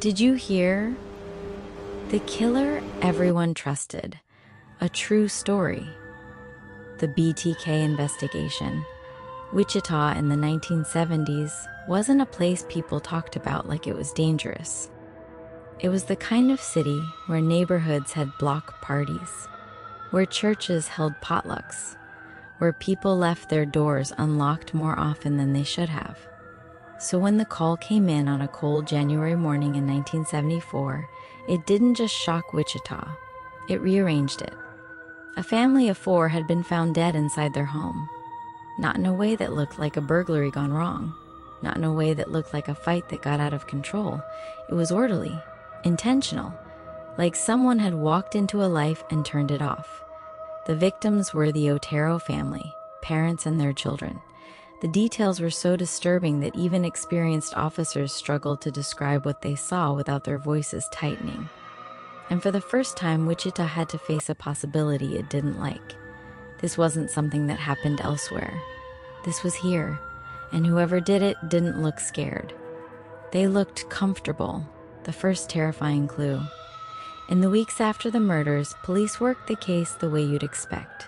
Did you hear? The killer everyone trusted. A true story. The BTK investigation. Wichita in the 1970s wasn't a place people talked about like it was dangerous. It was the kind of city where neighborhoods had block parties, where churches held potlucks, where people left their doors unlocked more often than they should have. So when the call came in on a cold January morning in 1974, it didn't just shock Wichita, it rearranged it. A family of 4 had been found dead inside their home. Not in a way that looked like a burglary gone wrong, not in a way that looked like a fight that got out of control. It was orderly, intentional, like someone had walked into a life and turned it off. The victims were the Otero family, parents and their children. The details were so disturbing that even experienced officers struggled to describe what they saw without their voices tightening. And for the first time, Wichita had to face a possibility it didn't like. This wasn't something that happened elsewhere. This was here, and whoever did it didn't look scared. They looked comfortable, the first terrifying clue. In the weeks after the murders, police worked the case the way you'd expect.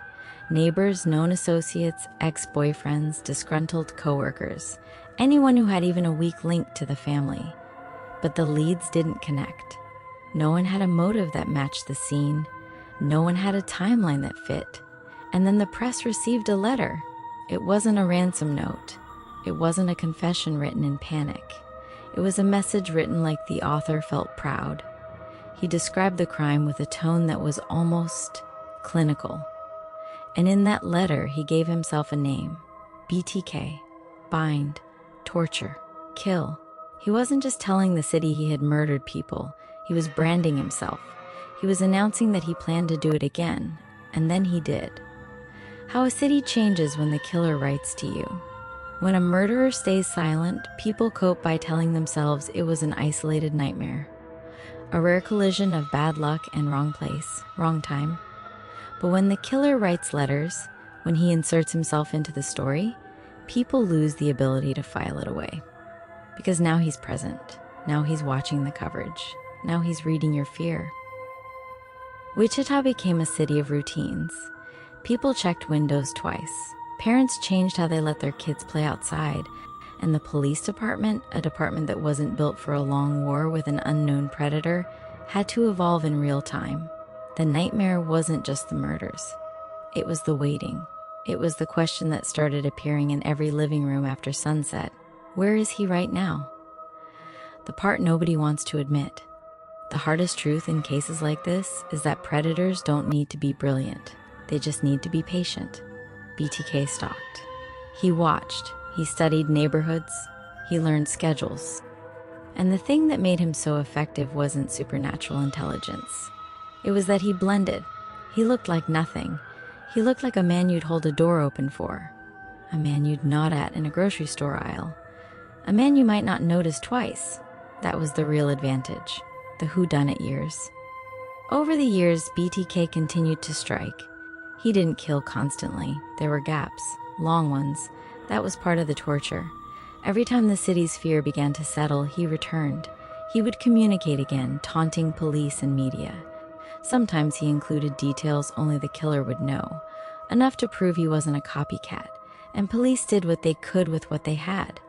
Neighbors, known associates, ex-boyfriends, disgruntled coworkers, anyone who had even a weak link to the family. But the leads didn't connect. No one had a motive that matched the scene. No one had a timeline that fit. And then the press received a letter. It wasn't a ransom note. It wasn't a confession written in panic. It was a message written like the author felt proud. He described the crime with a tone that was almost clinical. And in that letter, he gave himself a name: BTK, bind, torture, kill. He wasn't just telling the city he had murdered people. He was branding himself. He was announcing that he planned to do it again, and then he did. How a city changes when the killer writes to you. When a murderer stays silent, people cope by telling themselves it was an isolated nightmare. A rare collision of bad luck and wrong place, wrong time. But when the killer writes letters, when he inserts himself into the story, people lose the ability to file it away. Because now he's present. Now he's watching the coverage. Now he's reading your fear. Wichita became a city of routines. People checked windows twice. Parents changed how they let their kids play outside. And the police department, a department that wasn't built for a long war with an unknown predator, had to evolve in real time. The nightmare wasn't just the murders. It was the waiting. It was the question that started appearing in every living room after sunset. Where is he right now? The part nobody wants to admit. The hardest truth in cases like this is that predators don't need to be brilliant. They just need to be patient. BTK stalked. He watched. He studied neighborhoods. He learned schedules. And the thing that made him so effective wasn't supernatural intelligence. It was that he blended. He looked like nothing. He looked like a man you'd hold a door open for. A man you'd nod at in a grocery store aisle. A man you might not notice twice. That was the real advantage. The whodunit years. Over the years, BTK continued to strike. He didn't kill constantly. There were gaps, long ones. That was part of the torture. Every time the city's fear began to settle, he returned. He would communicate again, taunting police and media. Sometimes he included details only the killer would know, enough to prove he wasn't a copycat. And police did what they could with what they had.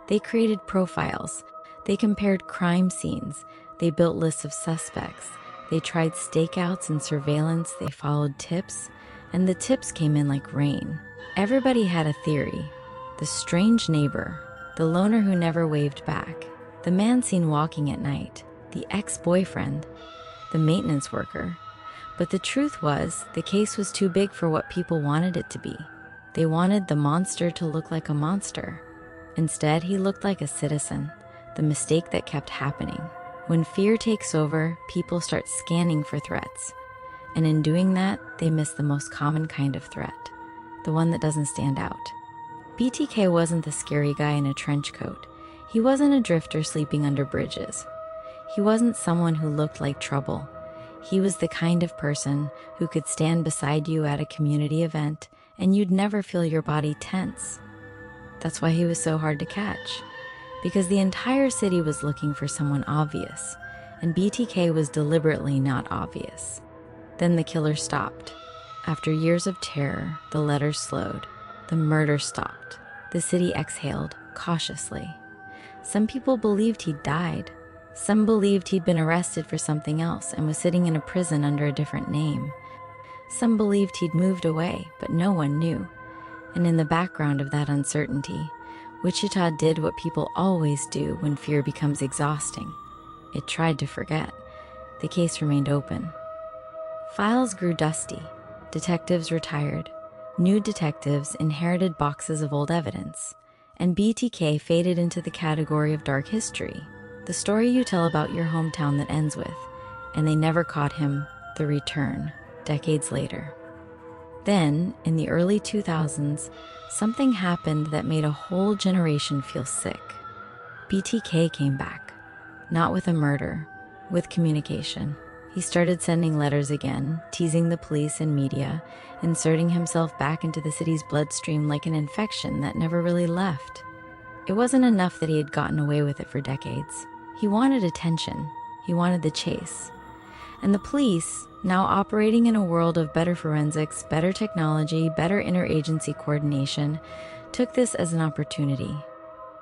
They created profiles. They compared crime scenes. They built lists of suspects. They tried stakeouts and surveillance. They followed tips. And the tips came in like rain. Everybody had a theory. The strange neighbor. The loner who never waved back. The man seen walking at night. The ex-boyfriend. The maintenance worker. But the truth was, the case was too big for what people wanted it to be. They wanted the monster to look like a monster. Instead, he looked like a citizen. The mistake that kept happening. When fear takes over, people start scanning for threats. And in doing that, they miss the most common kind of threat. The one that doesn't stand out. BTK wasn't the scary guy in a trench coat. He wasn't a drifter sleeping under bridges. He wasn't someone who looked like trouble. He was the kind of person who could stand beside you at a community event and you'd never feel your body tense. That's why he was so hard to catch. because the entire city was looking for someone obvious, and BTK was deliberately not obvious. Then the killer stopped. After years of terror, the letters slowed. The murder stopped. The city exhaled cautiously. Some people believed he'd died. Some believed he'd been arrested for something else and was sitting in a prison under a different name. Some believed he'd moved away, but no one knew. And in the background of that uncertainty, Wichita did what people always do when fear becomes exhausting. It tried to forget. The case remained open. Files grew dusty. Detectives retired. New detectives inherited boxes of old evidence. And BTK faded into the category of dark history, the story you tell about your hometown that ends with, and they never caught him, the return, decades later. Then, in the early 2000s, something happened that made a whole generation feel sick. BTK came back, not with a murder, with communication. He started sending letters again, teasing the police and media, inserting himself back into the city's bloodstream like an infection that never really left. It wasn't enough that he had gotten away with it for decades. He wanted attention. He wanted the chase. And the police, now operating in a world of better forensics, better technology, better interagency coordination, took this as an opportunity.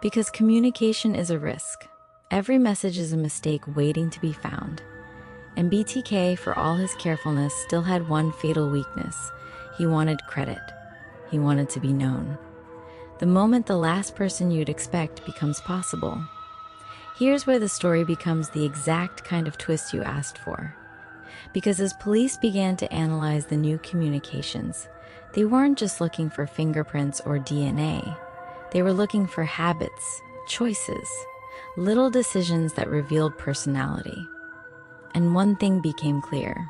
Because communication is a risk. Every message is a mistake waiting to be found. And BTK, for all his carefulness, still had one fatal weakness. He wanted credit. He wanted to be known. The moment the last person you'd expect becomes possible. Here's where the story becomes the exact kind of twist you asked for. Because as police began to analyze the new communications, they weren't just looking for fingerprints or DNA. They were looking for habits, choices, little decisions that revealed personality. And one thing became clear.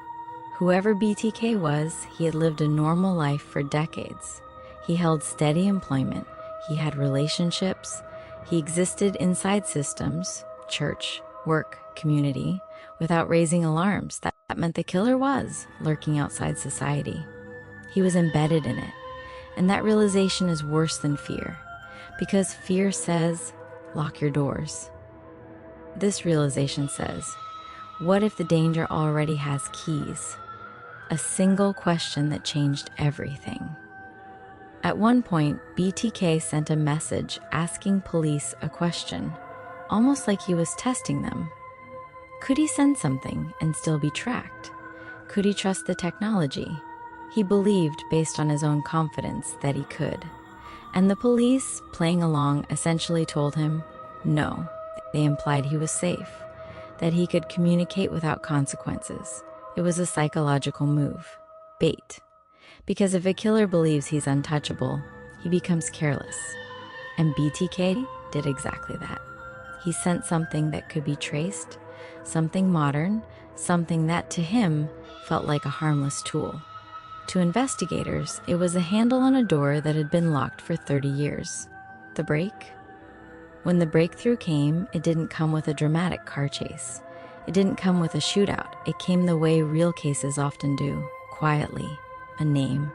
Whoever BTK was, he had lived a normal life for decades. He held steady employment. He had relationships. He existed inside systems, church, work, community, without raising alarms. That meant the killer was lurking outside society. He was embedded in it. And that realization is worse than fear. Because fear says, lock your doors. This realization says, what if the danger already has keys? A single question that changed everything. At one point, BTK sent a message asking police a question, almost like he was testing them. Could he send something and still be tracked? Could he trust the technology? He believed, based on his own confidence, that he could. And the police, playing along, essentially told him, no. They implied he was safe, that he could communicate without consequences. It was a psychological move. Bait. Because if a killer believes he's untouchable, he becomes careless. And BTK did exactly that. He sent something that could be traced, something modern, something that to him felt like a harmless tool. To investigators, it was a handle on a door that had been locked for 30 years. The break? When the breakthrough came, it didn't come with a dramatic car chase. It didn't come with a shootout. It came the way real cases often do, quietly. A name,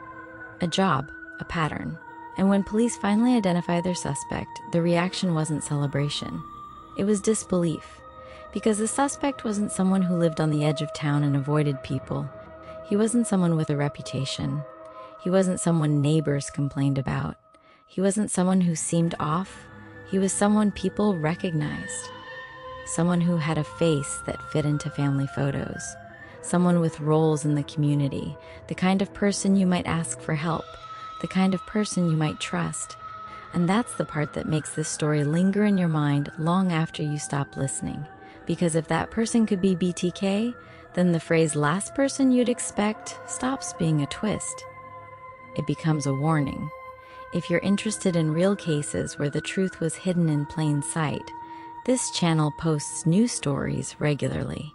a job, a pattern. And when police finally identified their suspect, the reaction wasn't celebration. It was disbelief. Because the suspect wasn't someone who lived on the edge of town and avoided people. He wasn't someone with a reputation. He wasn't someone neighbors complained about. He wasn't someone who seemed off. He was someone people recognized. Someone who had a face that fit into family photos. Someone with roles in the community. The kind of person you might ask for help. The kind of person you might trust. And that's the part that makes this story linger in your mind long after you stop listening. Because if that person could be BTK, then the phrase last person you'd expect stops being a twist. It becomes a warning. If you're interested in real cases where the truth was hidden in plain sight, this channel posts new stories regularly.